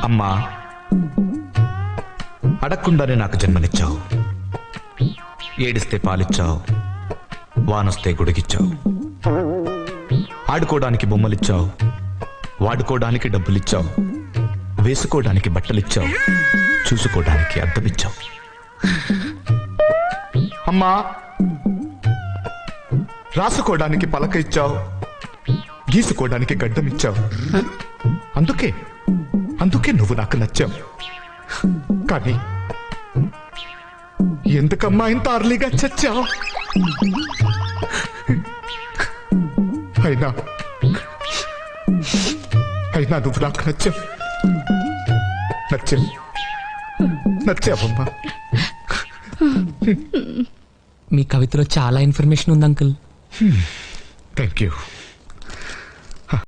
అమ్మా, అడగకుండానే నాకు జన్మనిచ్చావు. ఏడిస్తే పాలిచ్చావు, వానొస్తే గుడిగిచ్చావు. ఆడుకోవడానికి బొమ్మలిచ్చావు, వాడుకోవడానికి డబ్బులిచ్చావు. వేసుకోవడానికి బట్టలిచ్చావు, చూసుకోవడానికి అద్దమిచ్చావు. అమ్మా, రాసుకోవడానికి పలక ఇచ్చావు, గీసుకోవడానికి గడ్డమిచ్చావు. అందుకే నువ్వు నాకు నచ్చావు. కానీ ఎందుకమ్మా ఇంత అర్లీగా చచ్చావు? అయినా నువ్వు నాకు నచ్చావమ్మా. మీ కవితలో చాలా ఇన్ఫర్మేషన్ ఉంది అంకుల్. Thank you.